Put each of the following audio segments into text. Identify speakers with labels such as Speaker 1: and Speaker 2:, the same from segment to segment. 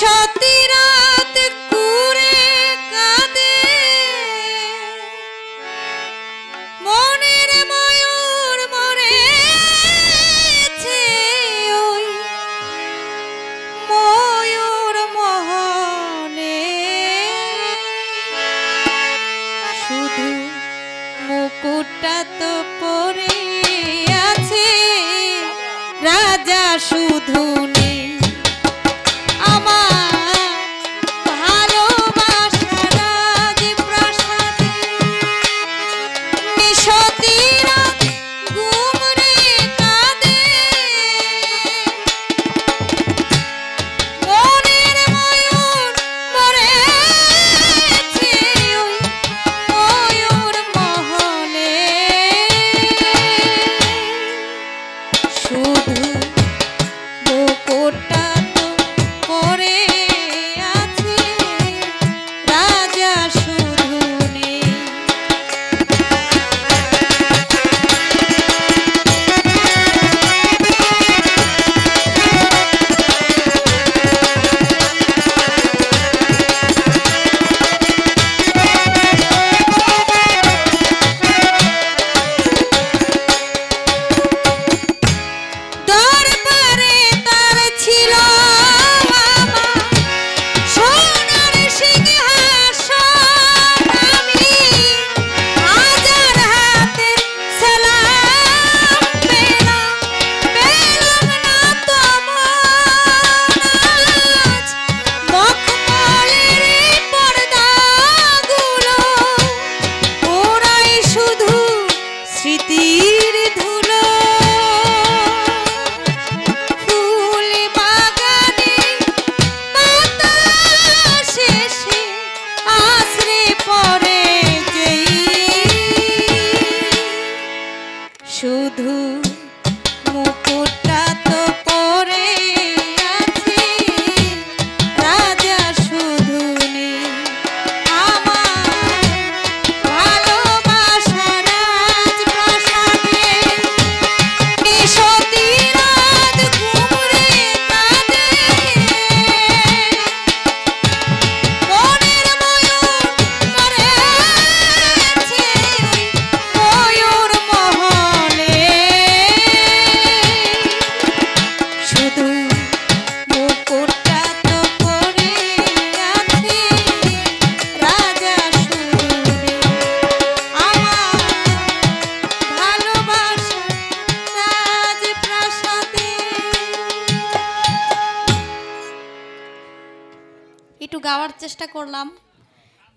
Speaker 1: নিশতি রাত কুরে কাঁদে মনের ময়ূর মরেছে ওই ময়ূর মোহনে শুধু মুকুটটা তো পরে আছে রাজা শুধু নেই শুধু মুকুটটা তো পরে আছে রাজা শুধু নেই আমার ভালোবাসা রাজপ্রাসাদে নিশতি রাত ঘুরে কাঁদে মনের ময়ূর মরেছে ময়ূর মোহনে শুধু মুকুটটা তো পরে আছে রাজা শুধু আমার ভালোবাসা রাজপ্রাসাদে। একটু গাওয়ার চেষ্টা করলাম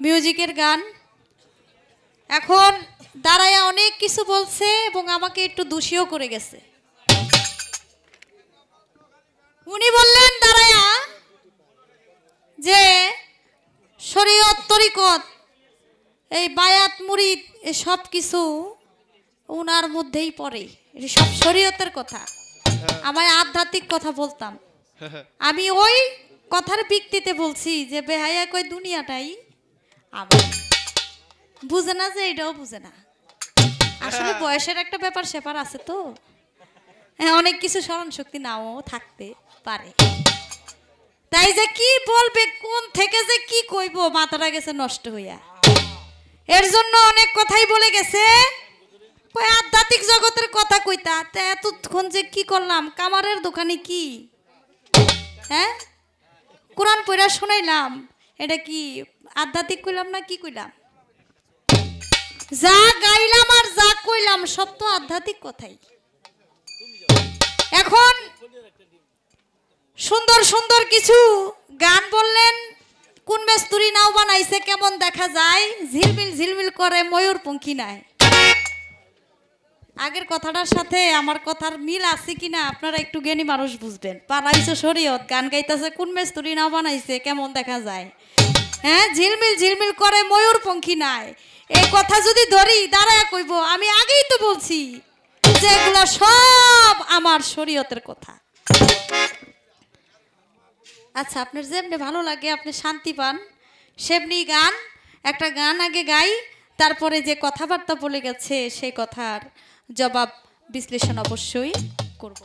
Speaker 1: মিউজিকের গান। এখন দাঁড়ায়া অনেক কিছু বলছে এবং আমাকে একটু দোষীও করে গেছে। উনি বললেন দাঁড়ায়া যে শরীয়ত তরিকত এই বায়াত মুরিদ সব কিছু উনার মধ্যেই পড়ে, এটা সব শরীয়তের কথা। আমায় আধ্যাত্মিক কথা বলতাম, আমি ওই কথার ভিত্তিতে বলছি যে বেহায়া কই দুনিয়াটাই আমার। বুঝে না যে এটাও বুঝে না, আসলে বয়সের একটা ব্যাপার স্যাপার আছে তো, অনেক কিছু স্মরণ শক্তি নাও থাকতে পারে। তাই যে কি বলবে কোন থেকে যে কি কইব মাথাটা গেছে নষ্ট হইয়া, এর জন্য অনেক কথাই বলে গেছে। ওই আধ্যাত্মিক জগতের কথা কইতা এতক্ষণ যে কি করলাম, কামারের দোকানে কি হ্যাঁ কোরআন পড়া শোনাইলাম, এটা কি আধ্যাত্মিক কইলাম না কি কইলাম? যা গাইলাম আর যা কইলাম সব তো আধ্যাত্মিক কথাই। এখন সুন্দর সুন্দর কিছু গান বললেন, কোন মেস্তুরি নাও বানাইছে কেমন দেখা যায়, ঝিলমিল ঝিলমিল করে ময়ূর পঙ্খী নাই। আগের কথাটার সাথে আমার কথার মিল আছে কিনা আপনারা একটু জ্ঞানী মানুষ বুঝবেন। পারাইছে শরীয়ত, গান গাইতেছে কোন মেস্তুরি নাও বানাইছে কেমন দেখা যায়, হ্যাঁ ঝিলমিল ঝিলমিল করে ময়ূর পঙ্খী নাই। এই কথা যদি ধরি দাঁড়ায় কইব আমি আগেই তো বলছি যে এগুলো সব আমার শরীয়তের কথা। আচ্ছা আপনার যেমনি ভালো লাগে আপনি শান্তি পান সেমনি গান, একটা গান আগে গাই, তারপরে যে কথাবার্তা বলে গেছে সেই কথার জবাব বিশ্লেষণ অবশ্যই করব।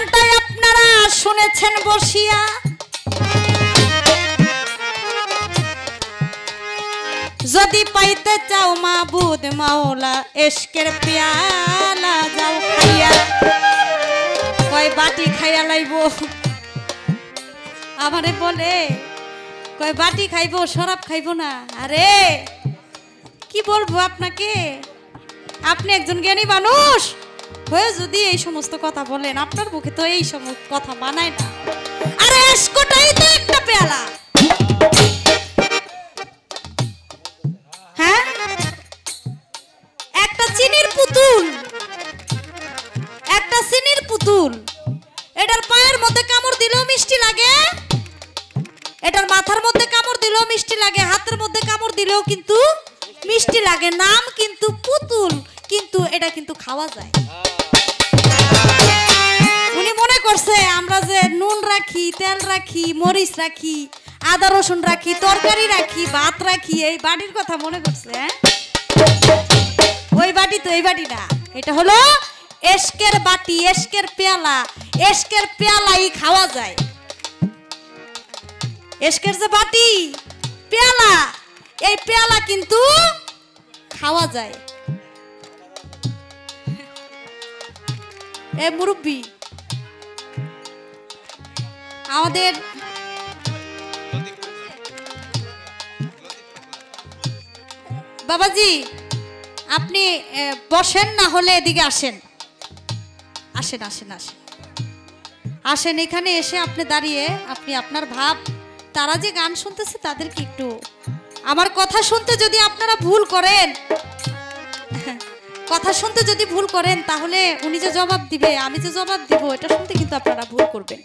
Speaker 1: গানটাই আপনারা শুনেছেন বসিয়া, যদি পাইতে চাও মাবুদ মাওলা এশকের পেয়ালা যাও খাইয়া। কয় বাটি খাইয়া লাইব, আমারে বলে কয় বাটি খাইবো শরাব খাইবো না। আরে কি বলবো আপনাকে, আপনি একজন জ্ঞানী মানুষ হয়ে যদি এই সমস্ত কথা বলেন, আপনার মুখে তো এই সমস্ত কথা মানায় না। আরে এশকটাই তো একটা পেয়ালা, হ্যাঁ একটা চিনির পুতুল, একটা চিনির পুতুল, এটার পায়ের মধ্যে কামড় দিলেও মিষ্টি লাগে, এটার মাথার মধ্যে কামড় দিলেও মিষ্টি লাগে, হাতের মধ্যে কামড় দিলেও কিন্তু মিষ্টি লাগে। নাম কিন্তু পুতুল, কিন্তু এটা কিন্তু খাওয়া যায়। উনি মনে করছে আমরা যে নুন রাখি, তেল রাখি, মরিচ রাখি, আদা রসুন রাখি, তরকারি রাখি, ভাত রাখি, এই বাটির কথা মনে করছে। ওই বাটি তো এই বাটি না, এটা হলো এশকের বাটি, এশকের পেয়ালা। এশকের পেয়ালাই খাওয়া যায়। এশকের যে বাটি পেয়ালা, এই পেয়ালা কিন্তু খাওয়া যায়। এ মুরব্বি, আমাদের বাবাজি আপনি বসেন, না হলে এদিকে আসেন, আসেন আসেন আসেন আসেন, এখানে এসে আপনি দাঁড়িয়ে আপনি আপনার ভাব, তারা যে গান শুনতেছে তাদেরকে একটু, আমার কথা শুনতে যদি আপনারা ভুল করেন, কথা শুনতে যদি ভুল করেন, তাহলে উনি যে জবাব দিবে, আমি যে জবাব দিব, এটা শুনতে কিন্তু আপনারা ভুল করবেন।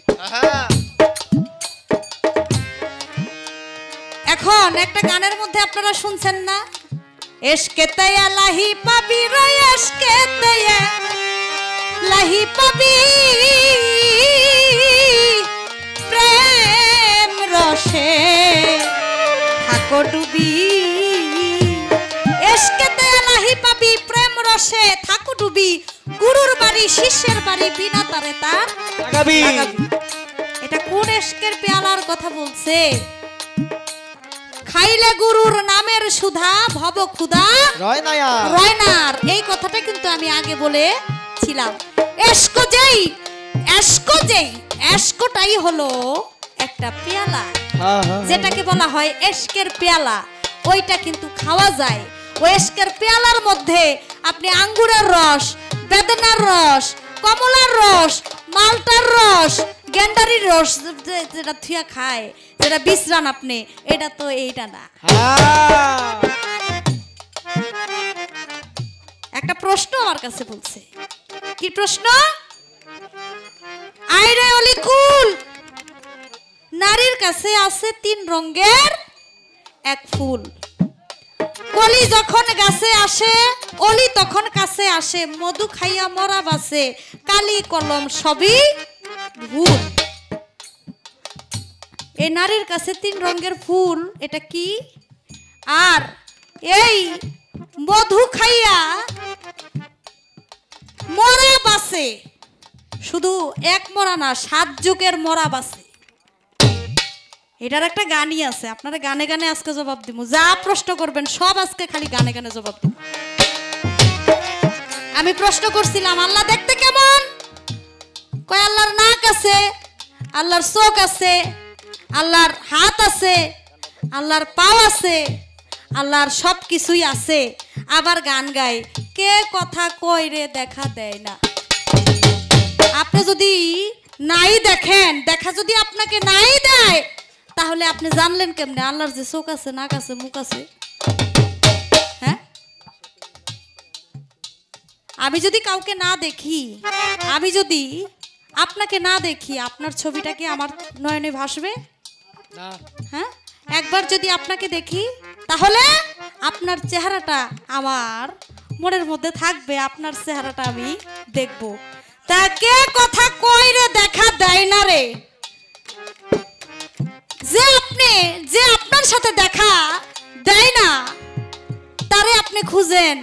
Speaker 1: এখন একটা গানের মধ্যে আপনারা শুনছেন না, এশকে তায়া লাহি পাবি রে, এশকে তায়া লাহি পাবি প্রেম রসে থাকো ডুবি। এশকে তায়া লাহি পাবি প্রেম রসে থাকো ডুবি, গুরুর বাড়ি শিষ্যের বাড়ি বিনা তারে তার লাগাবি। এটা কোন এশকের পেয়ালার কথা বলছে? খাইলে গুরুর নামের সুধা ভব ক্ষুধা রয় না আর, এই কথাটা কিন্তু আমি আগে বলেছিলাম। এশকটাই হলো একটা পেয়ালা, যেটাকে বলা হয় এশকের পেয়ালা, ওইটা কিন্তু খাওয়া যায়। ওই এশকের পেয়ালার মধ্যে আপনি আঙ্গুরের রস, বেদানার রস, কমলার রস, মালটার রস, গেন্ডারির রস যেটা থুয়া খায়, যেটা বিশ্রান আপনি, এটা তো এইটা না। একটা প্রশ্ন আমার কাছে বলছে, কি প্রশ্ন? আইরে অলিকুল, নারীর কাছে আছে 3 রঙের এক ফুল, কলি যখন গাছে আসে, অলি তখন কাছে আসে, মধু খাইয়া মরা বাসে, কালি কলম সবই ভুল। এই নারীর কাছে 3 রঙের ফুল, এটা কি? আর এই মধু খাইয়া মরা বাসে, শুধু এক মরা না, 7 যুগের মরা বাসে। এটার একটা গানই আছে, আপনারা গানে গানে আজকে জবাব দিব, যা প্রশ্ন করবেন সব আজকে খালি গানে গানে জবাব দিব। আমি প্রশ্ন করছিলাম আল্লাহ দেখতে কেমন? কয় আল্লাহর নাক আছে, আল্লাহর চোখ আছে, আল্লাহর হাত আছে, আল্লাহর পাও আছে, আল্লাহর সব কিছুই আছে। আবার গান গায়, কে কথা কই রে দেখা দেয় না। আপনি যদি নাই দেখেন, দেখা যদি আপনাকে নাই দেয়, তাহলে আপনি জানলেন কেমনে আল্লাহর যে চোখ আছে, নাক আছে, মুখ আছে? হ্যাঁ, আমি যদি কাউকে না দেখি, আমি যদি আপনাকে না দেখি, আপনার ছবিটা কি আমার নয়নে ভাসবে না? হ্যাঁ, একবার যদি আপনাকে দেখি, তাহলে আপনার চেহারাটা আমার মনের মধ্যে থাকবে, আপনার চেহারাটা আমি দেখব। তা কে কথা কই রে দেখা দেয় না রে? যে আপনার সাথে দেখা দেয় না, তারে আপনি খুঁজেন।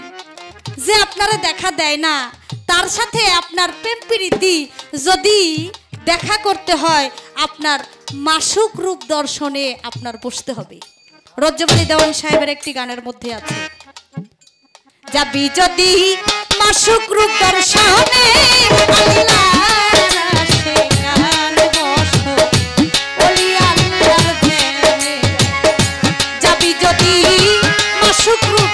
Speaker 1: যে আপনারা দেখা দেয় না, তার সাথে আপনার প্রেম প্রীতি যদি দেখা করতে হয়, আপনার মাসুক রূপ দর্শনে আপনার বসতে হবে। রজ্জবলী দেওয়ান সাহেবের একটি গানের মধ্যে আছে, যাবি যদি মাসুক রূপ দর্শনে যাবি যদি মাসুক রূপ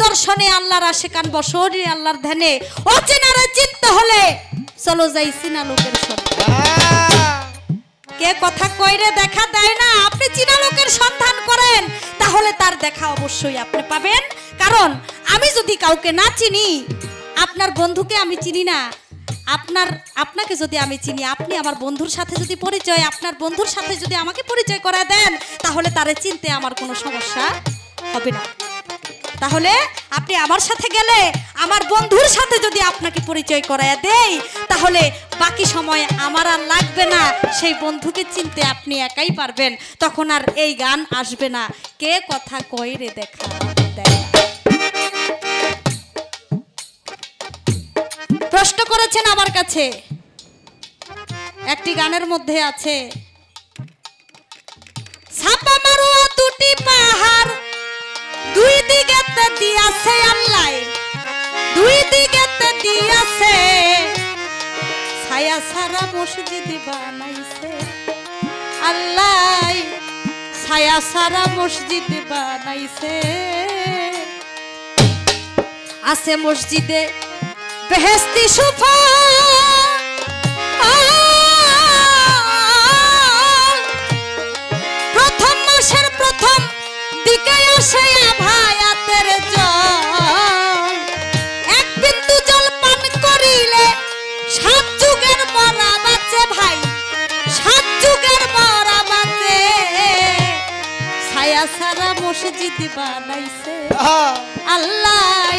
Speaker 1: দর্শনে আল্লাহর আশিকান বসরি আল্লাহর ধ্যানে অচেনারে চিনতে হলে চলো যাই চিনা লোকের সন্ধান। কে কথা কইরে দেখা দেয় না, আপনি চিনা লোকের সন্ধান করেন তাহলে তার দেখা অবশ্যই আপনি পাবেন। কারণ আমি যদি কাউকে না চিনি, আপনার বন্ধুকে আমি চিনি না, আপনাকে যদি আমি চিনি, আপনি আমার বন্ধুর সাথে যদি পরিচয়, আপনার বন্ধুর সাথে যদি আমাকে পরিচয় করায় দেন, তাহলে তারে চিনতে আমার কোনো সমস্যা হবে না। তাহলে আপনি আমার সাথে গেলে, আমার বন্ধুর সাথে যদি আপনাকে পরিচয় করায় দেই, তাহলে বাকি সময় আমার আর লাগবে না, সেই বন্ধুকে চিনতে আপনি একাই পারবেন। তখন আর এই গান আসবে না, কে কথা কই রে দেখা দেয়। প্রশ্ন করেছেন আমার কাছে, একটি গানের মধ্যে আছে, ছাপা মারুয়া দুটি পাহাড় দুই দিকেতে দিয়াছে আল্লাহ, দুই দিকেতে দিয়াছে, ছায়া সারা মসজিদ বানাইছে আল্লাহ, ছায়া সারা মসজিদ বানাইছে। আছে মসজিদে বেহেশতি সুফা, প্রথম মাসের প্রথম দিকে আসে ভায়াতের জল, এক বিন্দু জল পান করিলে 7 যুগের মরা বাঁচে ভাই, 7 যুগের মরা বাঁচে। ছায়া সারা মসজিদ বানাইছে আল্লাহ,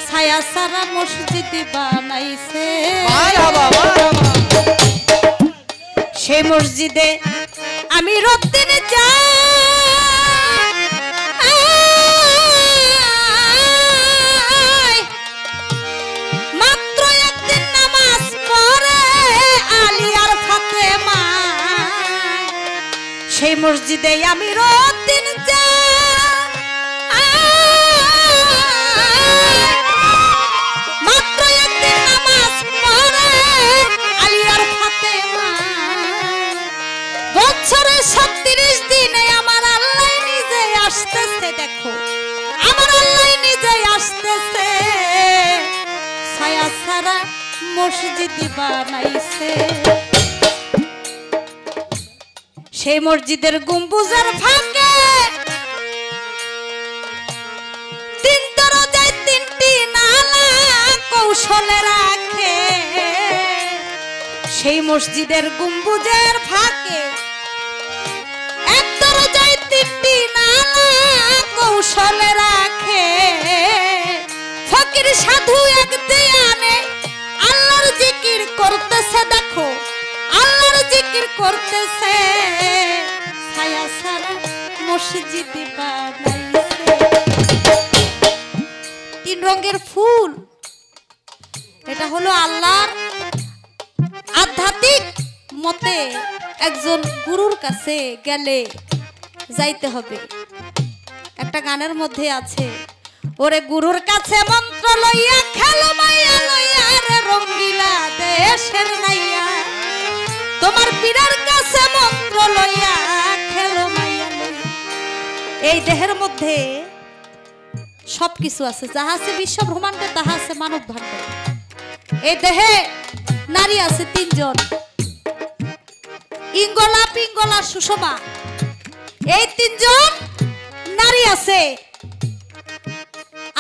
Speaker 1: ছায়া সারা মসজিদ বানাইছে। সেই মসজিদে আমি রোজ দিন যাই, মাত্র একদিন নামাজ পড়ে আলী আর ফাতেমা, সেই মসজিদে আমি রোজ দিন যাই, মাত্র একদিন নামাজ পড়ে আলী আর ফাতেমা। বছরে 36 দিনে আমার আল্লাহ নিজে আসতেছে, দেখো আমার আল্লাহ নিজে আসতেছে, ছায়া সারা মসজিদ বানাইছে। সেই মসজিদের গম্বুজের ফাঁকে 3 দরজায় 3টি নালা কৌশলে রাখে, সেই মসজিদের গম্বুজের ফাঁকে 1 দরজায় 3টি নালা কৌশলে রাখে। ফকির সাধু এক দেয়ানে আল্লাহর জিকির করতেছে, দেখো আল্লাহর জিকির করতেছে, ছায়া ছাড়া মসজিদ বানাইছে। তিন রঙের ফুল, এটা হলো আল্লাহর আধ্যাত্মিক মতে একজন গুরুর কাছে গেলে যাইতে হবে। একটা গানের মধ্যে আছে, ওরে গুরুর কাছে মন্ত্র লইয়া খেলো মাইয়া লইয়া রে রঙ্গিলা দেশের নাইয়া, তোমার পীরের কাছে মন্ত্র লইয়া খেলো মাইয়া লইয়া। এই দেহের মধ্যে সবকিছু আছে, যাহা আছে বিশ্ব ব্রহ্মাণ্ডে তাহা আছে মানব ভাণ্ডে। এই দেহে নারী আছে তিনজন, ইঙ্গলা পিঙ্গলা সুষমা, এই তিনজন নারী আছে।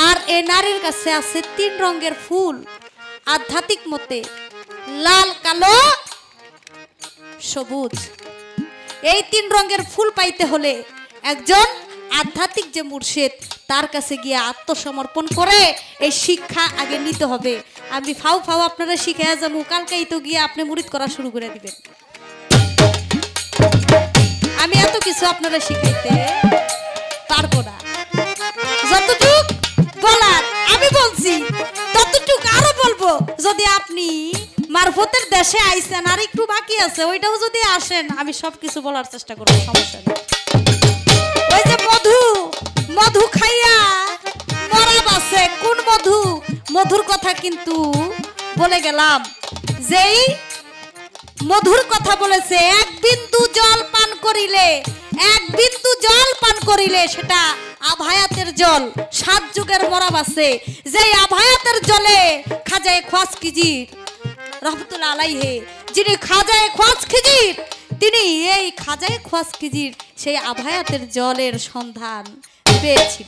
Speaker 1: আর এই নারীর কাছে আছে তিন রঙের ফুল আধ্যাত্মিক মতে, লাল কালো সবুজ। এই তিন রঙের ফুল পাইতে হলে একজন আধ্যাত্মিক যে মুর্শিদ তার কাছে গিয়ে আত্মসমর্পণ করে এই শিক্ষা আগে নিতে হবে। আমি ফাউ ফাউ আপনারা শিখে যাবো, কালকেই তো গিয়ে আপনি মুরিদ করা শুরু করে দিবেন। আমি এত কিছু আপনারা শিখাইতে পারবো না, যতটুক বলার আমি বলছি ততটুক আরো বলবো। যদি আপনি মারফতের দেশে আইছেন আর একটু বাকি আছে, ওইটাও যদি আসেন আমি সবকিছু বলার চেষ্টা করবো, সমস্যা নেই। ওই যে মধু, মধু খাইয়া মরা বাসে, কোন মধু? মধুর কথা কিন্তু বলে গেলাম, যেই মধুর কথা বলেছে, এক বিন্দু জল পান করিলে, এক বিন্দু জল পান করিলে সেটা আভায়াতের জল, 7 যুগের মরা বাসে। যেই আভায়াতের জলে খাজায়ে খাস খিজির রহমতুল্লাহ আলাইহি, যিনি খাজায়ে খাস খিজির, তিনি এই খাজায়ে খাস খিজির সেই আভায়াতের জলের সন্ধান পেয়েছিল।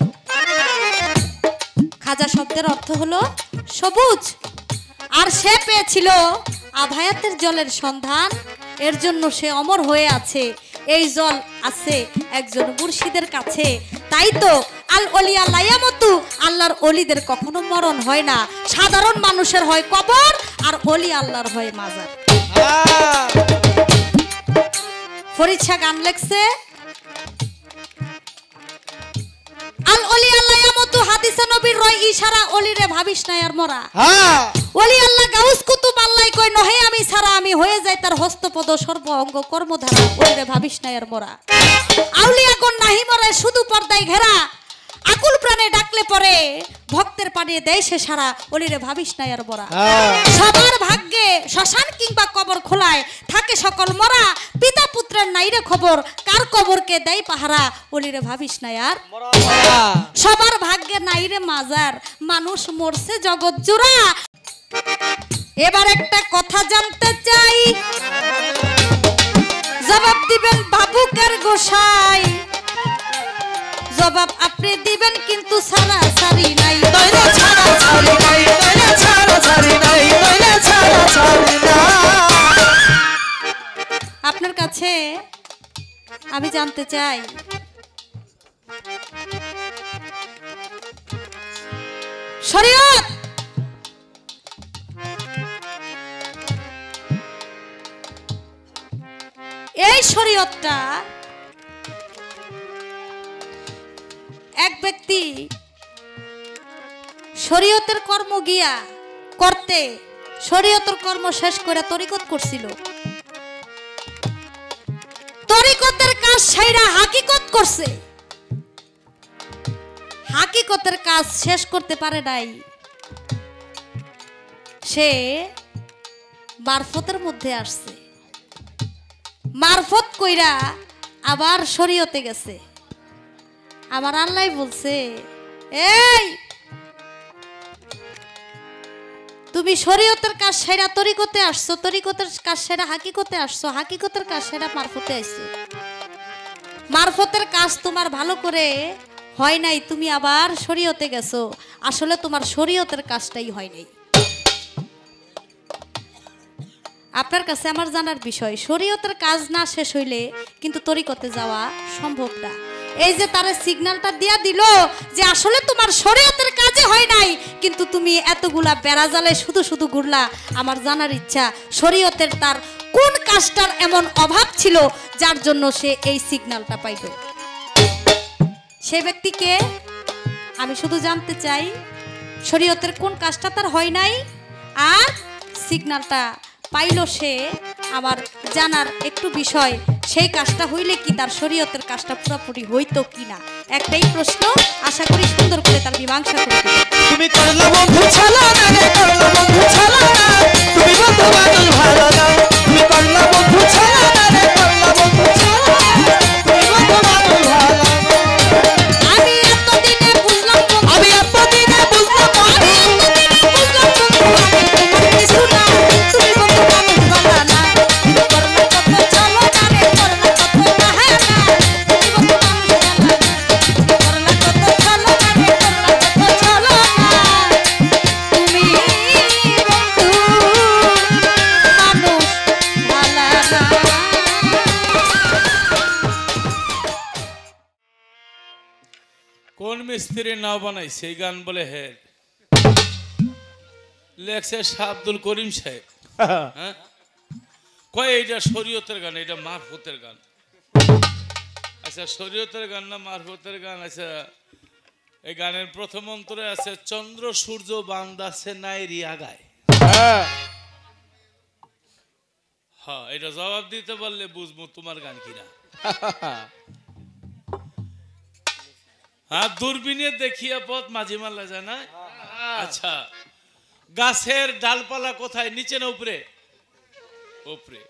Speaker 1: খাজা শব্দের অর্থ হলো সবুজ, আর সে পেয়েছিল আভায়াতের জলের সন্ধান, এর জন্য সে অমর হয়ে আছে। এই জল আছে একজন মুর্শিদের কাছে। তাই তো আল ওলিয়া লায়ামতু, আল্লাহর ওলিদের কখনো মরণ হয় না। সাধারণ মানুষের হয় কবর, আর ওলি আল্লাহর হয় মাজার। ফরিদ শাহ গান লেখছে, আল ওলিয়া লায়ামতু হাদিসে নবীর রয় ইশারা, ওলিরে ভাবিস না আর মরা। ওলি আল্লাহ গাউস কুতুব আল্লাহ কই নহে আমি ছাড়া, আমি হয়ে যাই তার হস্তপদ সর্ব অঙ্গ কর্মধারা, ওলিরে ভাবিস না আর মরা। আউলিয়া কোন নাহি মরে শুধু পর্দায় ঘেরা, আকুল প্রাণে ডাকলে পরে ভক্তের পানে দেয় সে সারা, ওলিরে ভাবিস না আর মরা। সবার ভাগ্যে শ্মশান কিংবা কবর খোলায় থাকে সকল মরা, পিতা পুত্রের নাইরে খবর, কার কবরকে দেয় পাহারা, ওলিরে ভাবিস না আর মরা। সবার ভাগ্যে নাইরে মাজার, মানুষ মরছে জগৎ জোড়া। এবার একটা কথা জানতে চাই, জবাব দিবেন বাবুকার গোসাই, জবাব আপনি দিবেন কিন্তু ছাড়া ছাড়ি নাই, আপনার কাছে আমি জানতে চাই, শরীয়ত এই শরীয়তটা এক ব্যক্তি শরীয়তের কর্ম গিয়া করতে, শরীয়তের কর্ম শেষ করে তরিকত করছিল, তরিকতের কাজ ছাইরা হাকিকত করছে, হাকিকতের কাজ শেষ করতে পারে নাই, সে মারফতের মধ্যে আসছে, মারফত কইরা আবার শরীয়তে গেছে। আমার আল্লাহ বলছে, এই তুমি শরীয়তের কাজ সেরা তরিকতে আসছো, তরিকতের কাজ সেরা হাকিকতে আসছো, হাকিকতের কাজ সেরা মারফতে আসছো, মারফতের কাজ তোমার ভালো করে হয় নাই, তুমি আবার শরীয়তে গেছো, আসলে তোমার শরীয়তের কাজটাই হয় নাই। আপনার কাছে আমার জানার বিষয়, শরীয়তের কাজ না শেষ হইলে কিন্তু তরিকতে যাওয়া সম্ভব না। এই যে তারা সিগন্যালটা দিয়া দিল যে আসলে তোমার শরীয়তের কাজে হয় হয় নাই, কিন্তু তুমি এতগুলা বেড়াজালে শুধু শুধু ঘুরলা। আমার জানার ইচ্ছা শরীয়তের তার কোন কাজটার এমন অভাব ছিল যার জন্য সে এই সিগন্যালটা পাইল। সে ব্যক্তিকে আমি শুধু জানতে চাই শরীয়তের কোন কাজটা তার হয় নাই আর সিগন্যালটা পাইল সে। আমার জানার একটু বিষয়, সেই কাজটা হইলে কি তার শরীয়তের কাজটা পুরোপুরি হইতো কিনা, একটাই প্রশ্ন। আশা করি সুন্দর করে তার মীমাংসা করবে।
Speaker 2: তুমি করলা বন্ধু ছালা না রে, করলা বন্ধু ছালা না, তুমি বন্ধু বাদল ভালো না। তুমি করলা বন্ধু ছালা না রে, করলা বন্ধু ছালা না, তুমি বন্ধু বাদল ভালো না।
Speaker 1: আমি এতদিনে বুঝলাম বন্ধু,
Speaker 2: আমি এতদিনে বুঝলাম বন্ধু,
Speaker 1: আমি তোমার কিছু না, তুমি বন্ধু মানুষ বানা না। করলা কত চলো না রে, করলা কত বাহানা, তুমি বন্ধু মানুষ বানা না। করলা কত চলো না রে, করলা কত চলো না, তুমি বন্ধু মানুষ বানা না।
Speaker 3: কোন মিস্ত্রি নাও বানাই সেই গান বলে হের লেখছে শাহ আব্দুল করিম সাহেব। হ্যাঁ কয় এইটা শরীয়তের গান, এটা মারফতের গান। আচ্ছা শরীয়তের গান না মারফতের গান? আচ্ছা এই গানের প্রথম অন্তরে আছে চন্দ্র সূর্য বান্দাছে নাই রিয়াগায়। হ্যাঁ এটা জবাব দিতে পারলে বুঝবো তোমার গান কিনা। হ্যাঁ দূরবীনে দেখিয়া পথ মাঝি মাল্লা যায় না। আচ্ছা গাছের ডালপালা কোথায়, নিচে না উপরে? উপরে।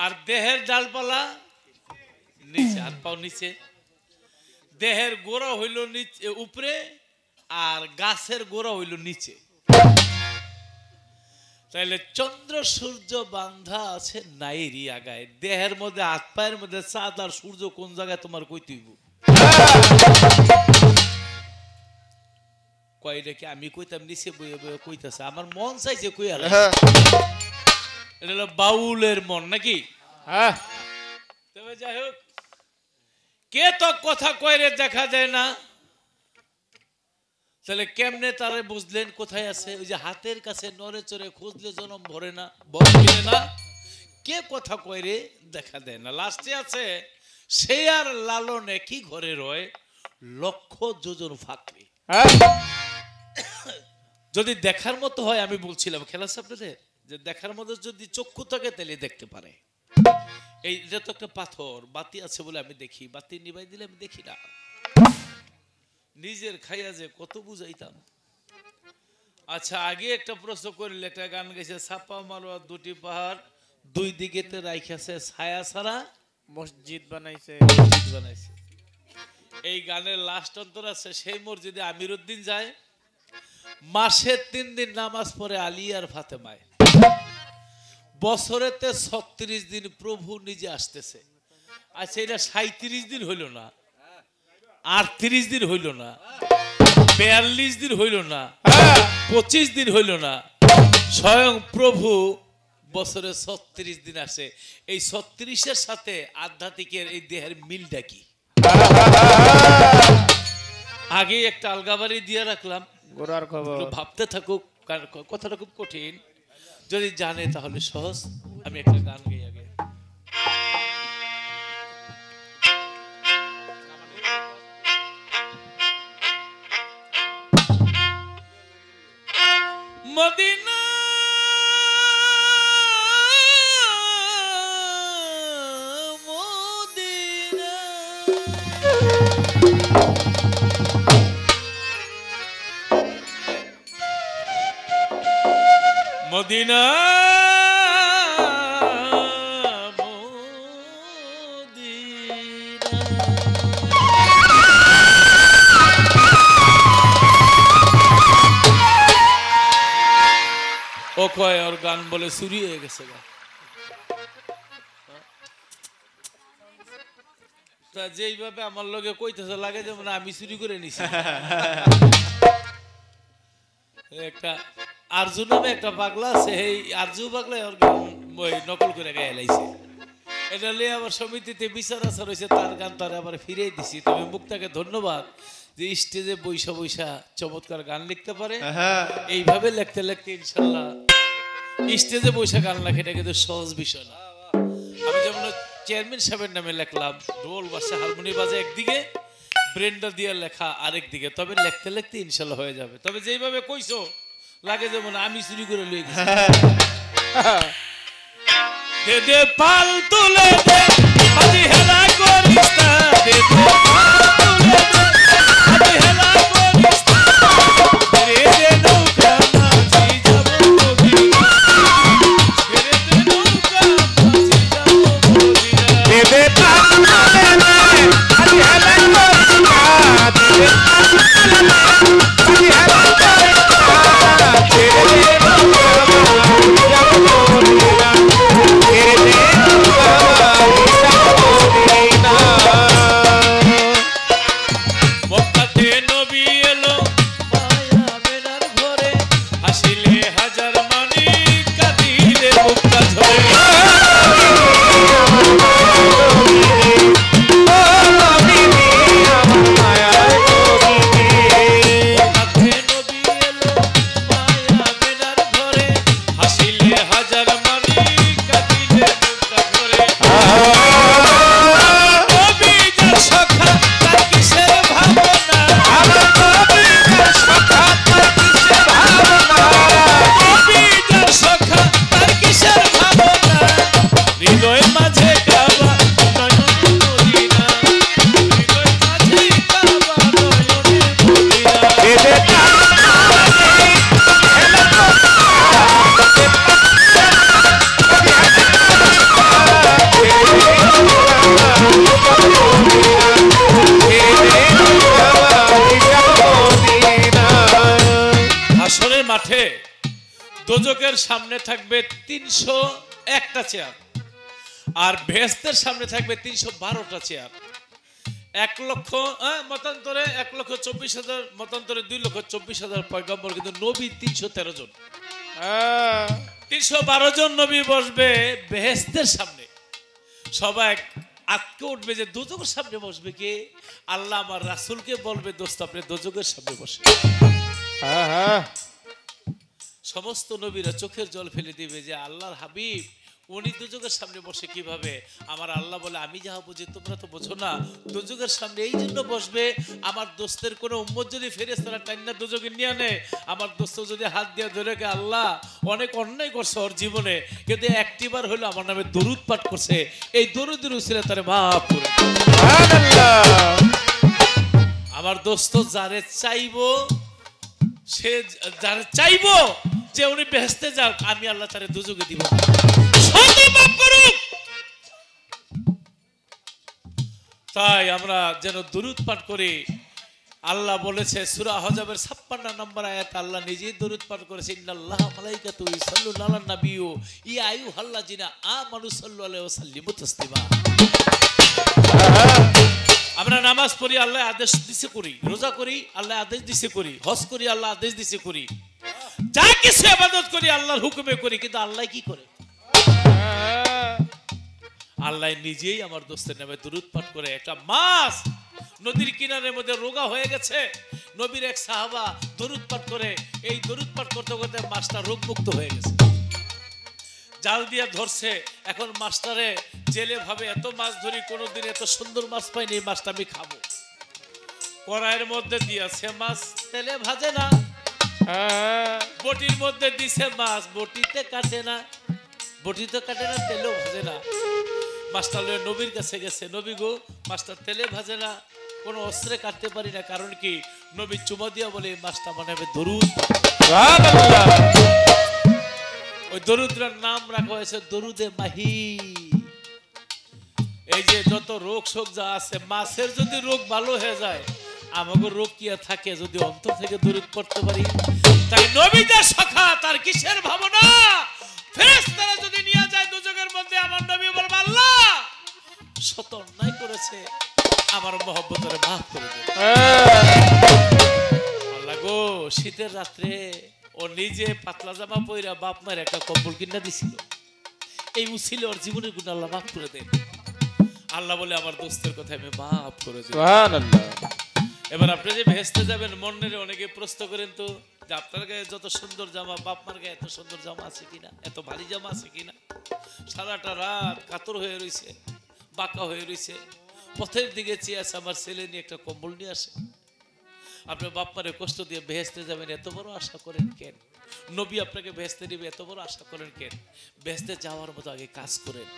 Speaker 3: আর দেহের ডালপালা নিচে, হাত পাও নিচে। দেহের গোড়া হইল নিচে উপরে, আর গাছের গোড়া হইল নিচে। তাইলে চন্দ্র সূর্য বান্ধা আছে নাইরি আগায়। দেহের মধ্যে হাত পায়ের মধ্যে চাঁদ আর সূর্য কোন জায়গায় তোমার কই তুইব? কয়টা কি আমি কইতাম নিচে বইয়ে বইয়ে কইতাছে, আমার মন চাইছে কই আলা। এটা হলো বাউলের মন নাকি? তবে যাই হোক, কে তো কথা কয়রে দেখা যায় না, তাহলে কেমনে তারে বুঝলেন কোথায় আছে? ওই যে হাতের কাছে নড়ে চড়ে খুঁজলে জনম ভরে না, ভরে না। কে কথা কয়রে দেখা দেয় না। লাস্টে আছে সে আর লালন একই ঘরে রয়, লক্ষ যোজন ফাঁকরে। যদি দেখার মতো হয়, আমি বলছিলাম খেলা আপনাদের যে দেখার মতো যদি চক্ষু থাকে তাহলে দেখতে পারে। এইটা তো একটা পাথর, বাতি আছে বলে আমি দেখি, বাতি নিবাই দিলে আমি দেখি না। নিজের খাইয়া যে কত বুঝাইতাম। আচ্ছা আগে একটা প্রশ্ন করিলে, একটা গান গেছে ছাপা মারোয়া দুটি পাহাড়, দুই দিকেতে রাইখাছে ছায়া ছাড়া
Speaker 2: মসজিদ বানাইছে।
Speaker 3: বানাইছে। এই গানের লাস্ট অন্তর আছে সেই মসজিদে আমিরউদ্দিন যায়, মাসে 3 দিন নামাজ পড়ে আলী আর ফাতেমায়। বছরেতে 36 দিন প্রভু নিজে আসতেছে। আচ্ছা এটা 37 দিন হইল না, 38 দিন হইল না, 42 দিন হইল না, 25 দিন হইল না, স্বয়ং প্রভু বছরে 36 দিন আসে। এই 36-এর সাথে আধ্যাত্মিকের এই দেহের মিলটা কি? আগে একটা আলগাবাড়ি দিয়ে রাখলাম,
Speaker 2: গোরার খবর
Speaker 3: ভাবতে থাকুক, কথাটা খুব কঠিন, যদি জানে তাহলে সহজ। আমি একটা গান গাই আগে। মদিনা মদিনা মদিনা ও কয় ওর গান বলে চুরি হয়ে গেছে। যেইভাবে আমার লগে কইতেছে লাগে যেমন আমি চুরি করে নিছি। একটা আরজু নামে একটা পাগলা আছে, এই আরজু পাগলা ওর গান নকল করে গায়ে লাইছে। এটা লিয়ে আবার সমিতিতে বিচার আচার হয়েছে, তার গান তার আবার ফিরিয়ে দিছি। তবে মুক্তাকে ধন্যবাদ যে স্টেজে বৈশা বৈশা চমৎকার গান লিখতে পারে। এইভাবে লিখতে লিখতে ইনশাল্লাহ স্টেজে বৈশা গান লেখা এটা কিন্তু সহজ বিষয় না। আমি যেমন চেয়ারম্যান সাহেবের নামে লিখলাম, ঢোল বাজছে হারমোনি বাজে একদিকে, ব্রেন্ডা দিয়ে লেখা আরেক দিকে, তবে লিখতে লিখতে ইনশাল্লাহ হয়ে যাবে। তবে যেইভাবে কইছো লাগে যেমন আমি চুরি করে লয়ে গেছি। দে দে পাল তুলে দে আজি হেলা করিস না, দে দে পাল তুলে দে আজি হেলা করিস না, রে দে নৌকা মাঝি যাব মদিনা, রে দে নৌকা মাঝি যাব মদিনা,
Speaker 2: দে দে পাল তুলে দে আজি হেলা করিস না, দে দে পাল তুলে দে আজি হেলা করিস না, রে দে নৌকা মাঝি যাব মদিনা, রে দে নৌকা মাঝি যাব মদিনা।
Speaker 3: মক্কাতে নবী এলো মায়া মেনার ঘরে, হাসিলে হাজার মানি কাঁদিলে মুক্তা ঝরে। মক্কাতে নবী এলো মায়া মেনার ঘরে, হাসিলে হাজার মানি কাঁদিলে মুক্তা ঝরে। নবী যার সখা তার কিসের ভাবনা, নবী যার সখা তার কিসের ভাবনা, হৃদয় মাঝে কাবা নয়নে মদিনা, হৃদয় মাঝে কাবা নয়নে মদিনা। হাসরের মাঠে দোজকের সামনে থাকবে 301টা চেয়ার, আর বেহেশতের সামনে থাকবে 312টা চেয়ার। 1,00,000 মতান্তরে 1,24,000, মতান্তরে 2,24,000 পয়গম্বর, কিন্তু নবী 313 জন। 312 জন নবী বসবে বেহেশতের সামনে। সবাই আজকে উঠবে যে দোজকের সামনে বসবে কে? আল্লাহ আমার রাসূলকে বলবে, দোস্ত আপনি দোজকের সামনে বসে। সমস্ত নবীরা চোখের জল ফেলে দিবে যে আল্লাহর হাবিব উনি দুজকের সামনে বসে কিভাবে? আমার আল্লাহ বলে আমি যাহা বুঝি তোমরা তো বোঝো না। দুজকের সামনে এই জন্য বসবে, আমার দোস্তের কোনো উম্মত যদি ফেরেশতারা টাইনা দুজকে নিয়ে আনে, আমার দোস্ত যদি হাত দিয়ে ধরে কে আল্লাহ অনেক অন্যায় করছে ওর জীবনে, কিন্তু একটিবার হলো আমার নামে দরুদ পাঠ করছে, এই দরুদের উসিলা তারে মাফ করে। আমার দোস্ত যারে চাইবো, সে যারে চাইবো যে উনি বেহেশতে যাক, আমি আল্লাহ তারে দুজকে দিব। তাই আমরা যেন দরুদ পাঠ করি। আল্লাহ বলেছে সূরা হজবের 56 নম্বর আয়াত, আল্লাহ নিজেই দরুদ পাঠ করেছে, ইন্নাল্লাহা মালাইকাতু ইসাল্লুনা আলান নাবিয়্যু ইয়া আইয়ুহাল্লাযিনা আমানু সাল্লু আলাইহি ওয়া সাল্লিমু তাসলিমা। আমরা নামাজ পড়ি, আল্লাহ আদেশ দিছে করি, রোজা করি, আল্লাহ আদেশ দিছে করি, হজ করি, আল্লাহ আদেশ দিছে করি, যা কিছু ইবাদত করি আল্লাহর হুকুমে করি, কিন্তু আল্লাহ কি করে? আল্লাহ নিজেই আমার দোস্তের নামে দরুদ পাঠ করে। একটা মাছ নদীর কিনারের মধ্যে রোগা হয়ে গেছে, নবীর এক সাহাবা দরুদ পাঠ করে, এই দরুদ পাঠ করতে করতে মাছটা রোগমুক্ত হয়ে গেছে। জাল দিয়া ধরছে, এখন মাছটারে জেলে ভাবে এত মাছ ধরি, কোনোদিন এত সুন্দর মাছ পাইনি, এই মাছটা আমি খাবো। কড়াইয়ের মধ্যে দিয়েছে মাছ, তেলে ভাজে না, বটির মধ্যে দিছে মাছ, বটিতে কাটে না, বটিতে কাটে না, তেলেও ভাজে না। মাছটা লয়ে নবীর কাছে গেছে, নবী গো মাছটা তেলে ভাজে না, কোনো অস্ত্রে কাটতে পারি না, কারণ কি? নবী চুমা দিয়া বলে এই মাছটা মনে হবে দরুদ। ওই দরুদের নাম রাখা হয়েছে দরুদে মাহি। এই যে যত রোগ শোক যা আছে, মাছের যদি রোগ ভালো হয়ে যায়, আমাকে রোগ কি আর থাকে যদি অন্তর থেকে দরুদ পড়তে পারি? তাই নবী যা সখা তার কিসের ভাবনা? ফেরেশতারা যদি নিয়ে যায় দুজকের মধ্যে, আমার নবী বলবে আল্লাহ শত অন্যায় করেছে, আমার মহব্বতের মাফ করে দেন। আল্লাহ গো, শীতের রাত্রে ও নিজে পাতলা জামা পইরা বাপ মায়ের একটা কম্বল কিনা দিছিল, এই উসিলে ওর জীবনের গুণ আল্লাহ মাফ করে দেন। আল্লাহ বলে আমার দোস্তের কথা আমি মাফ করে দিই।
Speaker 2: সুবহানাল্লাহ।
Speaker 3: এবার আপনি যে ভেস্তে যাবেন, মনের অনেকে প্রশ্ন করেন তো যে আপনার গায়ে যত সুন্দর জামা, বাপ মার গায়ে এত সুন্দর জামা আছে কিনা, এত ভারী জামা আছে কিনা। সারাটা রাত কাতর হয়ে রয়েছে, বাঁকা হয়ে রয়েছে, পথের দিকে চেয়ে আছে, আমার ছেলে নিয়ে একটা কম্বল নিয়ে আসে। আপনার বাপ মারে কষ্ট দিয়ে ভেস্তে যাবেন, এত বড় আশা করেন কেন? নবী আপনাকে ভেস্তে দিবে, এত বড় আশা করেন কেন? ভেস্তে যাওয়ার মতো আগে কাজ করেন।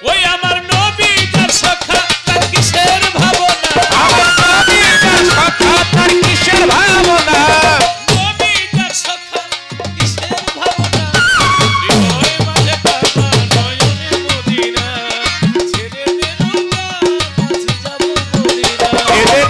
Speaker 3: ওই আমার নবী তার সখা, তার কিসের ভাবনা,
Speaker 2: আমার নবী তার সখা, তার কিসের ভাবনা,
Speaker 3: নবী তার সখা, কিসের ভাবনা। হৃদয় মাঝে কাবা, নয়নে মদিনা, ছেড়ে দে নৌকা, মাঝে যাব মদিনা।
Speaker 2: এদের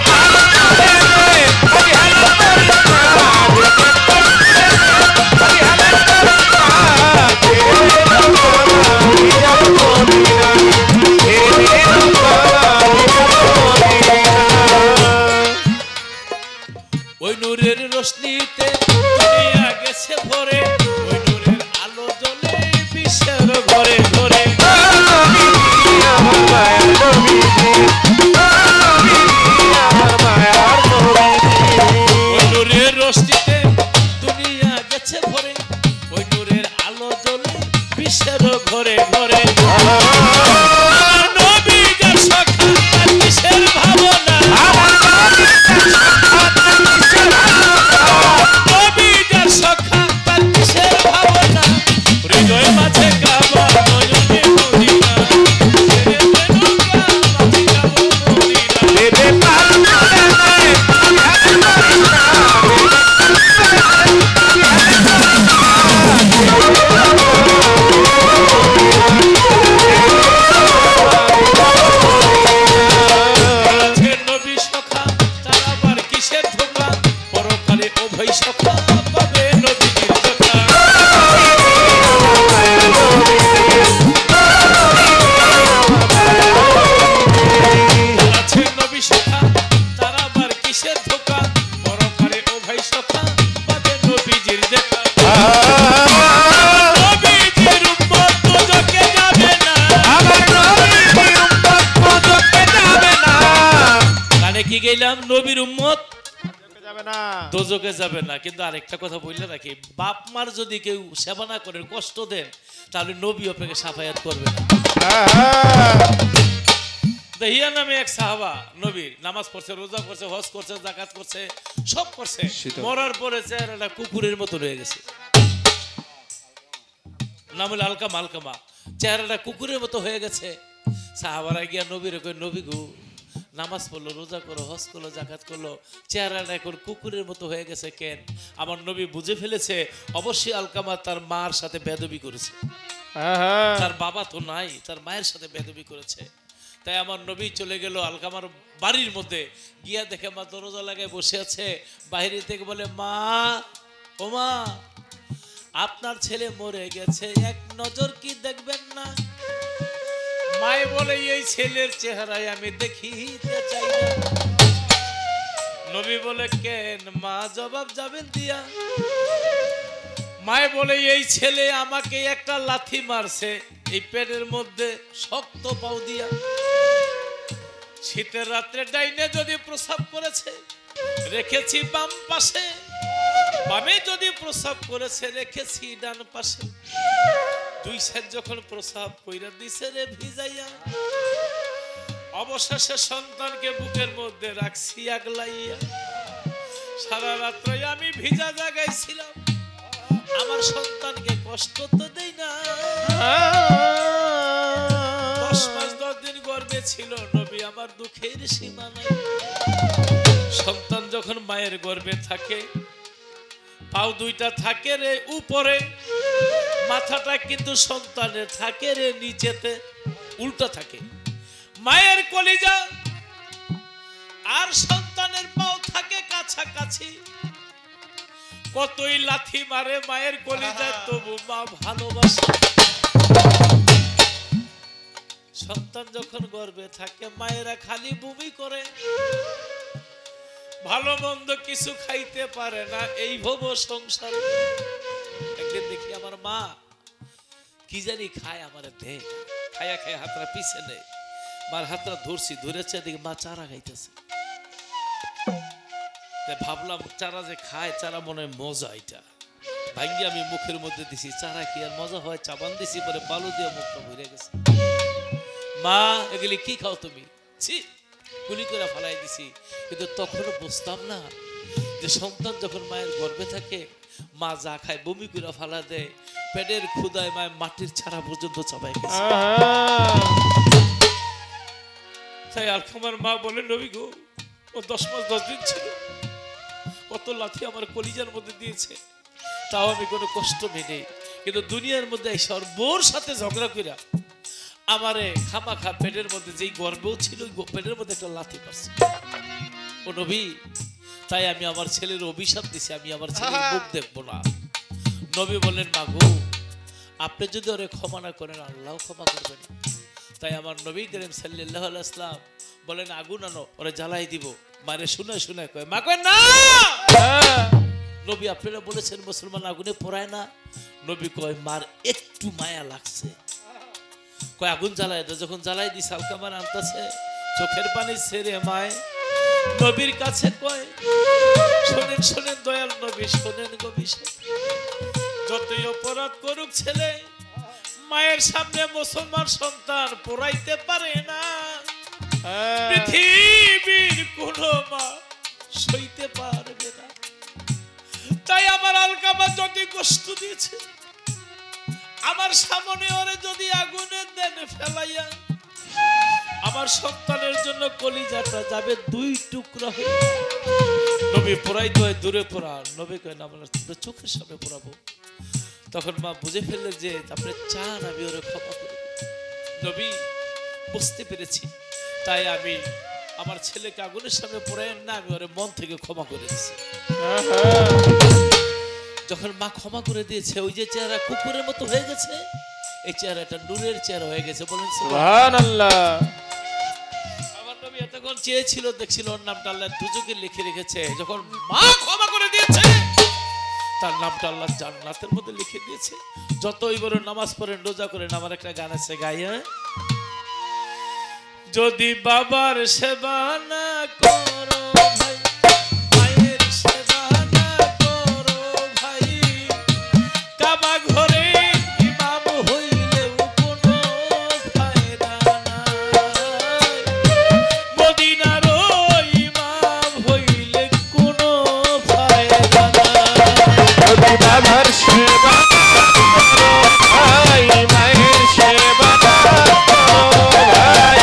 Speaker 3: ওই নূরের রোশনীতে দুনিয়া গেছে ভরে, ওই নূরের আলো জ্বলে বিশ্বের ঘরে ঘরে। ওই নূরের রোশনীতে দুনিয়া গেছে ভরে, ওই নূরের আলো জ্বলে বিশ্বের ঘরে ঘরে। আমার নবী যার সখা, তার কিসের ভাবনা, নবী যার সখা, তার কিসের ভাবনা। হৃদয় মাঝে কাবা, নয়নে মদিনা, ছেড়ে দে নৌকা, মাঝে যাব মদিনা। আছে নবী সখা, তার আবার কিসের ধোঁকা, পরকালে উভয় সখা পাবে নবীর দেখা। আছে নবী সখা, তার আবার কিসের ধোঁকা, পরকালে উভয় সখা পাবে নবীজির দেখা। নবীজির উম্মত দোজখে যাবে না, কানে কি গেলাম, নবীর উম্মত
Speaker 2: যাবে না।
Speaker 3: দোজখে যাবে না। কিন্তু আরেকটা কথা বললে রাখি, বাপ মার যদি কেউ সেবা না করেন, কষ্ট দেন, তাহলে নবী আপনাকে সাফায়াত করবে না। দহিয়া নামে এক সাহাবা নবীর নামাজ পড়ছে, রোজা করছে, হজ করছে, যাকাত করছে, সব করছে,
Speaker 2: শীতল।
Speaker 3: মরার পরে চেহারাটা কুকুরের মতো রয়ে গেছে। নাম হলো আলকামা, আলকামা, চেহারাটা কুকুরের মতো হয়ে গেছে। সাহাবারা গিয়া নবীর কই, নবী গো, নামাজ পড়লো, রোজা করলো, হজ করলো, জাকাত করলো, চেহারাটা এখন কুকুরের মতো হয়ে গেছে কেন? আমার নবী বুঝে ফেলেছে, অবশ্যই আলকামা তার মার সাথে বেদবি করেছে। তার বাবা তো নাই, তার মায়ের সাথে বেদবি করেছে। তাই আমার নবী চলে গেল আলকামার বাড়ির মধ্যে, গিয়া দেখে মা দরজা লাগায় বসে আছে। বাইরে থেকে বলে, মা, ও মা, আপনার ছেলে মরে গেছে, এক নজর কি দেখবেন না? মায়ে বলে, এই ছেলের চেহারায় আমি দেখিতে চাই না। নবী বলে, কেন মা, জবাব যাবেন দিয়া? মায়ে বলে, এই ছেলে আমাকে একটা লাথি মারছে এই পেটের মধ্যে শক্ত পাও দিয়া। শীতের রাত্রে ডাইনে যদি প্রসাব করেছে, রেখেছি বাম পাশে, বামে যদি প্রসাব করেছে, রেখেছি ডান পাশে। দুই সাইড যখন প্রসাব কইরা দিছে রে ভিজাইয়া, অবশেষে সন্তানকে বুকের মধ্যে রাখছি আগলাইয়া। সারা রাত্রে আমি ভিজা জায়গায় ছিলাম, আমার সন্তানকে কষ্ট তো দেই না। 10 মাস 10 দিন গর্ভে ছিল নবী, আমার দুঃখের সীমা নাই। সন্তান যখন মায়ের গর্ভে থাকে, পাও দুইটা থাকে রে উপরে, মাথাটা কিন্তু সন্তানের থাকে রে নিচেতে, উল্টা থাকে। মায়ের কলিজা আর সন্তানের পাও থাকে কাছাকাছি। কতই লাথি মারে মায়ের কলিজায়, তবু মা ভালোবাসে। সন্তান যখন গর্ভে থাকে, মায়েরা খালি বমি করে, ভালো মন্দ কিছু খাইতে পারে না, এই ভব সংসার। একদিন দেখি আমার মা কি জানি খায় আমার দে, খায়া খায় হাতটা পিছে নেই, মার হাতটা ধরছি, ধরেছে এদিকে মা চারা খাইতেছে। ভাবলাম চারা যে খায়, চারা মনে হয় মজা, এটা ভাঙ্গি আমি মুখের মধ্যে দিছি, চারা কি আর মজা হয়, চাবান দিছি, পরে বালু দিয়ে মুখটা ভরে গেছে। মা এগুলি কি খাও তুমি? ছি, গুলি করে ফালাই দিছি। কিন্তু তখনও বুঝতাম না যে সন্তান যখন মায়ের গর্ভে থাকে, মা যা খায় বমি করে ফালা দেয়, পেটের ক্ষুদায় মায়ের মাটির ছাড়া পর্যন্ত চাবাই গেছে। তাই আলখামার মা বলে, নবী গো, ও 10 মাস 10 দিন ছিল, কত লাথি আমার কলিজার মধ্যে দিয়েছে, তাও আমি কোনো কষ্ট মেনে, কিন্তু দুনিয়ার মধ্যে এই সর্বর সাথে ঝগড়া কইরা আমারে খামাখা পেটের মধ্যে যেই গর্বও ছিল, পেটের মধ্যে একটা লাথি পারছে। ও নবী, তাই আমি আমার ছেলের অভিশাপ দিছি, আমি আমার ছেলের মুখ দেখবো না। নবী বললেন, মাগো, আপনি যদি ওরে ক্ষমা না করেন, আল্লাহ ক্ষমা করবেন। তাই আমার নবী করিম সাল্লাল্লাহু আলাইহি ওয়াসাল্লাম বলেন, আগুন আনো, ওরে জ্বালাই দিব। মারে শুনে শুনে কয়, মা কয় না, নবী আপনারা বলেছেন মুসলমান আগুনে পোড়ায় না। নবী কয়, মার একটু মায়া লাগছে, কয় আগুন জ্বালায় দাও। যখন জ্বালাই দিছে, আলকামার আনতেছে, চোখের পানি ছেড়ে মায় নবীর কাছে কয়, শোনেন শোনেন দয়াল নবী, শোনেন গো বিষয়, যতই অপরাধ করুক ছেলে, মায়ের সামনে মুসলমান সন্তান পোড়াইতে পারে না। পৃথিবীর কোন মা সইতে পারবে না। তাই আমার আলকামা যদি কষ্ট দিয়েছে, আমার সামনে ওরে যদি আগুনে দেন ফেলাইয়া, আমার সন্তানের জন্য কলিজাটা যাবে 2 টুকরা হয়ে। নবী পোড়াইতে হয় দূরে পোড়া, নবী কয় না, আমরা চোখের সামনে পোড়াবো। তখন মা বুঝে ফেললেন যে আপনি চান আমি ওরে ক্ষমা করে। নবী বুঝতে পেরেছি, তাই আমি আমার ছেলেকে আগুনের সামনে পোড়াইয়েন না, আমি ওরে মন থেকে ক্ষমা করে দিয়েছি। যখন মা ক্ষমা করে দিয়েছে, ওই যে চেহারা কুকুরের মতো হয়ে গেছে, এই চেহারাটা নূরের চেহারা হয়ে গেছে। বলেন সুবহানাল্লাহ। আমার নবী এতক্ষণ চেয়েছিল, দেখছিল ওর নামটা আল্লাহ দুজকে লিখে রেখেছে। যখন মা ক্ষমা করে দিয়েছে, তার নামটা আল্লাহ জান্নাতের মধ্যে লিখে দিয়েছে। যতই বড় নামাজ পড়েন, রোজা করেন, আমার একটা গান আছে, গাইয়া, যদি বাবার সেবা না করো ভাই, মায়ের সেবা না করো ভাই, কাবা ঘরে ইমাম হইলেও কোনো ফায়দা নাই, মদিনার ইমাম হইলে কোনো ফায়দা নাই।
Speaker 2: বাবার সেবা করো ভাই, মায়ের সেবা করো ভাই,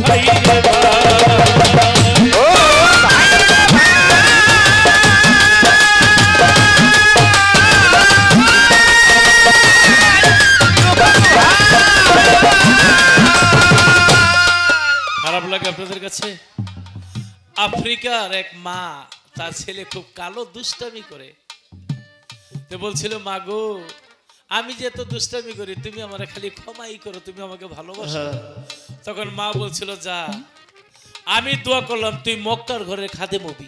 Speaker 3: ভাই রে ভাই
Speaker 2: ও ভাই রে ভাই
Speaker 3: খারাপ লাগে আপনাদের কাছে? আফ্রিকার এক মা তার ছেলে খুব কালো দুষ্টামি করে, তো বলছিল মা গো আমি যে এত দুষ্টামি করি তুমি আমার খালি ক্ষমাই করো, তুমি আমাকে ভালোবাসো। তখন মা বলছিল যা আমি দোয়া করলাম তুই মক্কার ঘরের খাদেম হবি,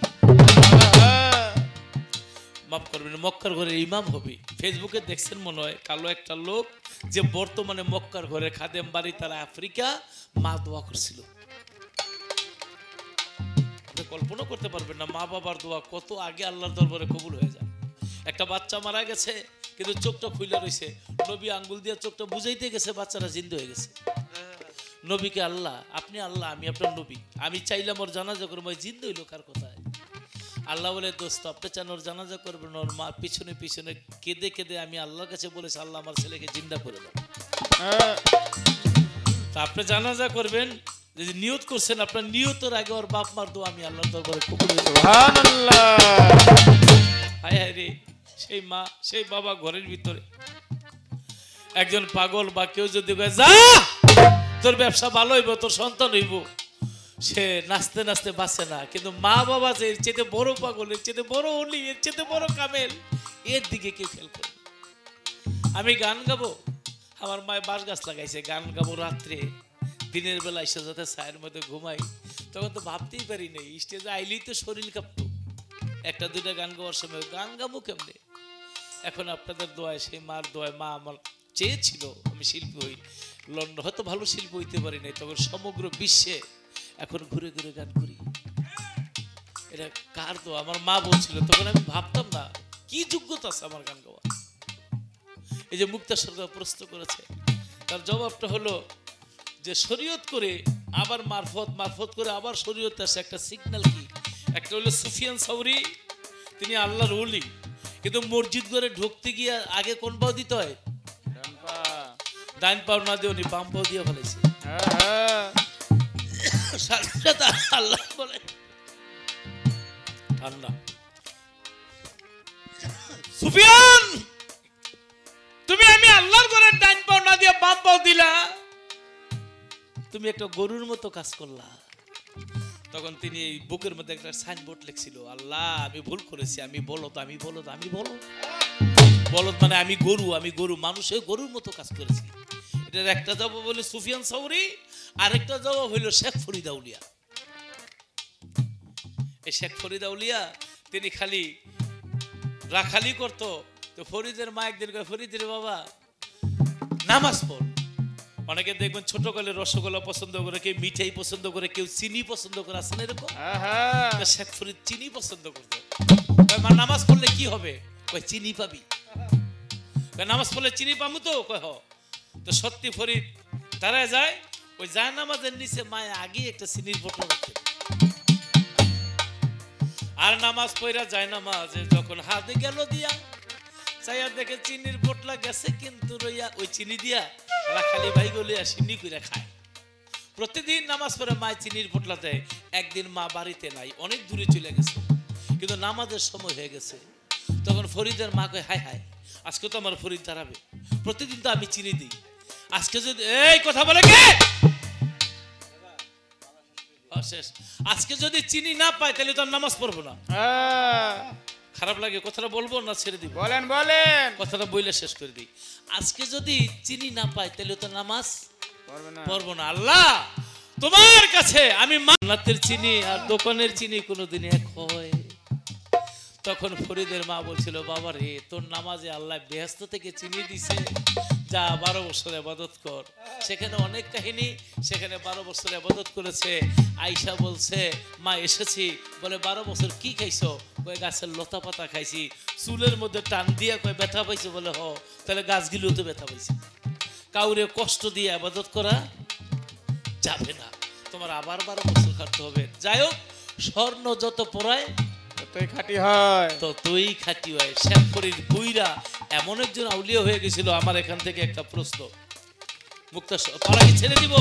Speaker 3: মাফ করবেন মক্কার ঘরের ইমাম হবি। ফেসবুকে দেখছেন মনে হয় কালো একটা লোক যে বর্তমানে মক্কার ঘরের খাদেম, বাড়ি তারা আফ্রিকা, মা দোয়া করছিল। কল্পনা করতে পারবেন না মা বাবার দোয়া কত আগে আল্লাহর দরবারে কবুল হয়ে যায়। একটা বাচ্চা মারা গেছে কিন্তু চোখটা খুলে রয়েছে, নবী আঙ্গুল দিয়ে চোখটা বুঝাইতে গেছে, বাচ্চারা জিন্দা হয়ে গেছে। নবীকে আল্লাহ আপনি আল্লাহ আমি আপনার নবী, আমি চাইলাম ওর জানাজা করবো, জিন্দা হইল কার কথায়? আল্লাহ বলে দোস্ত আপনি চান ওর জানাজা করবেন, ওর মা পিছনে পিছনে কেঁদে কেঁদে আমি আল্লাহর কাছে বলেছি আল্লাহ আমার ছেলেকে জিন্দা করে দাও। তা আপনি জানাজা করবেন, যদি নিয়ত করছেন আপনার নিয়তের আগে ওর বাপ মার দোয়া আমি আল্লাহর দরবারে কবুল হয়ে যাবে।
Speaker 2: সুবহানাল্লাহ।
Speaker 3: হায় হায় রে, সেই মা সেই বাবা ঘরের ভিতরে একজন পাগল বা কেউ যদি যা তোর ব্যবসা ভালো হইব তোর সন্তান হইব, সে নাচতে নাচতে বাঁচে না। কিন্তু মা বাবা যে এর চেয়ে বড় পাগল, এর চেয়ে বড় অলি, এর চেয়ে বড় কামেল, এর দিকে কেউ খেয়াল করে। আমি গান গাবো, আমার মায়ের বাঁশ গাছ লাগাইছে, গান গাবো রাত্রে, দিনের বেলা এসে যাতে ছায়ের মধ্যে ঘুমাই, তখন তো ভাবতেই পারি নাই স্টেজে আইলেই তো শরীর কাঁপতো। একটা দুইটা গান গাওয়ার সময় গান গাবো কেমনে? এখন আপনাদের দোয়ায় সেই মার দোয়ায় মা আমার চেয়েছিল আমি শিল্পী হই, লন্ডন হয়তো ভালো শিল্পী হইতে পারি নাই, তখন সমগ্র বিশ্বে এখন ঘুরে ঘুরে গান করি। এটা কার দোয়া? আমার মা বলছিল, তখন আমি ভাবতাম না কি যোগ্যতা আছে আমার গান গাওয়া। এই যে মুক্তা সরকার প্রশ্ন করেছে, তার জবাবটা হলো যে শরীয়ত করে আবার মারফত করে আবার শরীয়তে আসে একটা সিগন্যাল কি? একটা হলো সুফিয়ান সাউরি, তিনি আল্লাহর ওলি, কিন্তু মসজিদ ঘরে ঢুকতে গিয়ে আগে কোন পাও দিতে হয়? ডান পাও না দিয়ে উনি বাম পাও দিয়ে ফেলেছে। আল্লাহ বলে ঠান্ডা সুফিয়ান তুমি আমি আল্লাহর ঘরে ডান পাও না দিয়ে বাম পাও দিলা, তুমি একটা গরুর মতো কাজ করলা। তখন তিনি এই বুকের মধ্যে একটা সাইনবোর্ড লিখছিল, আল্লাহ আমি ভুল করেছি, আমি বলদ মানে আমি গরু, মানুষের গরুর মতো কাজ করেছি। এটার একটা জবাব হলো সুফিয়ান সাউরি, আরেকটা জবাব হইল শেখ ফরিদ আউলিয়া। এই শেখ ফরিদ আউলিয়া তিনি খালি রাখালি করতো, তো ফরিদের মা একদিন কয় ফরিদের বাবা নামাজ পড়। অনেকে দেখবেন ছোটকালে রসগোল্লা পছন্দ করে, কেউ মিঠাই পছন্দ করে, কেউ চিনি পছন্দ করে, আছেন এরকম? শেখ ফরিদ চিনি পছন্দ করতো। মা নামাজ পড়লে কি হবে? কয় চিনি পাবি। নামাজ পড়লে চিনি পাবো তো? কয় হ। তো সত্যি ফরিদ তারা যায়, ওই যায় নামাজের নিচে মায়ে আগে একটা চিনির বোতল রাখতে, আর নামাজ পড়া যায় নামাজে যখন হাতে গেল দিয়া চাইয়া দেখে চিনির বোতলা গেছে, কিন্তু রইয়া ওই চিনি দিয়া রাখালি ভাই গলে চিনি করে খায়। প্রতিদিন নামাজ পড়ে মায় চিনির বোতলা দেয়। একদিন মা বাড়িতে নাই, অনেক দূরে চলে গেছে, কিন্তু নামাজের সময় হয়ে গেছে। তখন ফরিদের মা কয় হায় হায় আজকে তো আমার ফরিদ দাঁড়াবে, প্রতিদিন তো আমি চিনি দিই, আজকে যদি এই কথা বলে কে শেষ, আজকে যদি চিনি না পাই তাহলে তো নামাজ পড়বো না। খারাপ লাগে কথাটা বলবো না ছেড়ে দিব?
Speaker 2: বলেন
Speaker 3: কথাটা বইলে শেষ করে দিই। আজকে যদি চিনি না পাই তাহলে তো নামাজ পড়বো না। আল্লাহ তোমার কাছে আমি জান্নাতের চিনি আর দোকানের চিনি কোনোদিন এক হয়? তখন ফরিদের মা বলছিল বাবা রে তোর নামাজে আল্লাহ বেহেশত থেকে চিনি দিছে, যা 12 বছর ইবাদত কর। সেখানে অনেক কাহিনী, সেখানে 12 বছর ইবাদত করেছে। আয়েশা বলছে মা এসেছি, বলে 12 বছর কি খাইছো? কয় গাছের লতা পাতা খাইছি। চুলের মধ্যে টান দিয়া কয় ব্যথা পাইছে? বলে হ। তাহলে গাছগুলোতে ব্যথা পাইছে। কাউরে কষ্ট দিয়ে ইবাদত করা যাবে না, তোমার আবার 12 বছর খাটতে হবে। যাই হোক, স্বর্ণ যত পড়ায়
Speaker 2: ততই খাঁটি হয়,
Speaker 3: ততই খাঁটি হয়। শেখ ফরিদ বুইরা এমন একজন আউলিয়া হয়ে গেছিল। আমার এখান থেকে একটা প্রশ্ন, মুক্তা পাড়া কি ছেড়ে দিব?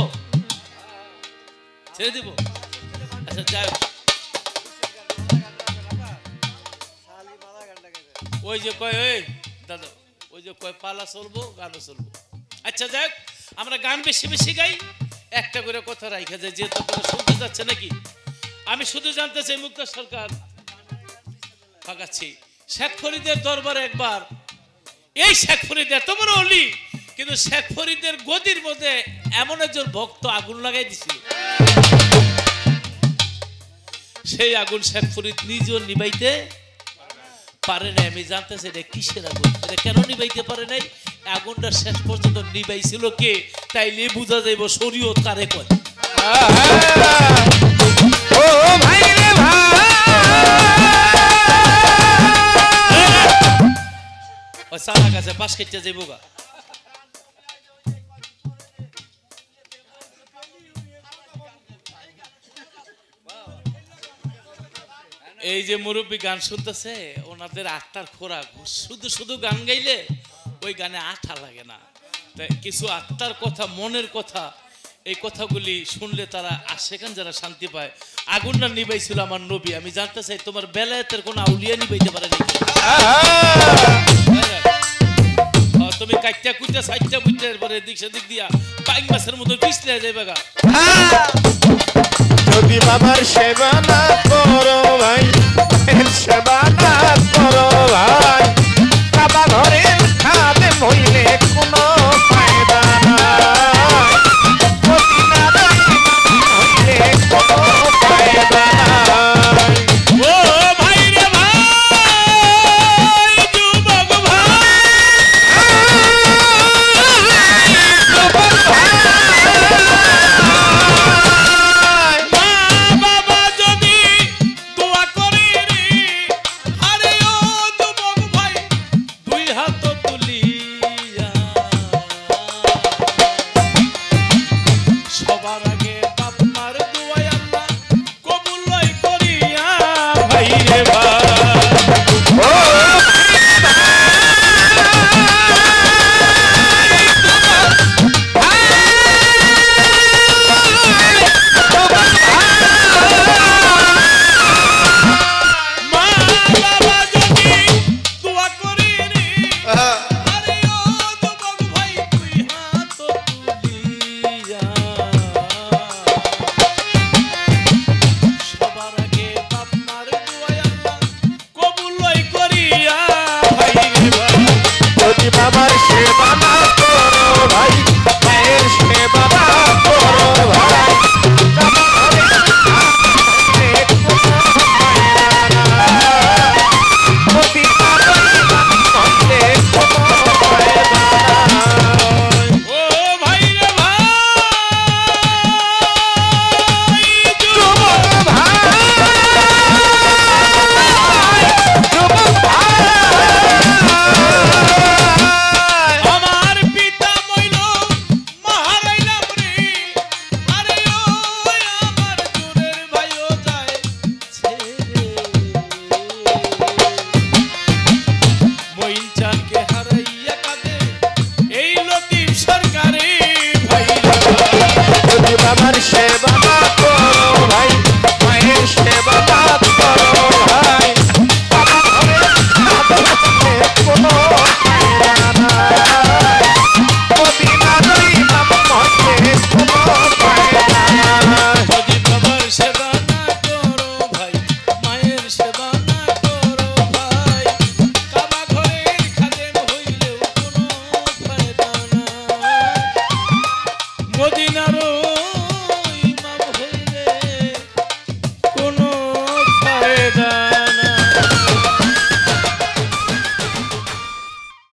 Speaker 3: ছেড়ে দিব। আচ্ছা যাই হোক। ওই যে কয় এই দাদা ওই যে কয় পালা চলবো গানও চলবো। আচ্ছা যাই হোক, আমরা গান বেশি বেশি গাই, একটা করে কথা রাখা যায়, যেহেতু আপনারা শুনতে যাচ্ছে নাকি। আমি শুধু জানতে চাই মুক্তা সরকার ফাঁকাচ্ছি শেখ ফরিদের দরবারে একবার, এই শেখ ফরিদ এত বড় অলি, কিন্তু শেখ ফরিদের গদির মধ্যে এমন একজন ভক্ত আগুন লাগাই দিছিল, সেই আগুন শেখ ফরিদ নিজেও নিবাইতে পারে নাই। আমি জানতে চাই এটা কিসের আগুন, এটা কেন নিবাইতে পারে নাই, আগুনটা শেষ পর্যন্ত নিবাইছিল কে, তাইলে বোঝা যাইব শরীয়ত কারে কয়।
Speaker 2: ও ভাই রে ভাই,
Speaker 3: ওই সারা কাছে পাশ কেটে যাইব গা। এই যে মুরব্বী গান শুনতেছে, ওনাদের আত্মার খোরাক শুধু শুধু গান গাইলে ওই গানে আঠা লাগে না, তাই কিছু আত্মার কথা, মনের কথা, এই কথাগুলি শুনলে তারা সেখান যারা শান্তি পায়। আগুনটা নিবাইছিল আমার নবী। আমি জানতে চাই তোমার বেলায়েতের কোন আউলিয়া নিবাইতে পারে নাকি? তুমি কাইটা কুইটা সাইটা বুইটা এরপরে দিক সেদিক দিয়া বাইক মাছের মতো পিছলে যাইবে গা।
Speaker 2: যদি বাবার সেবা না করো ভাই, সেবা না করো ভাই,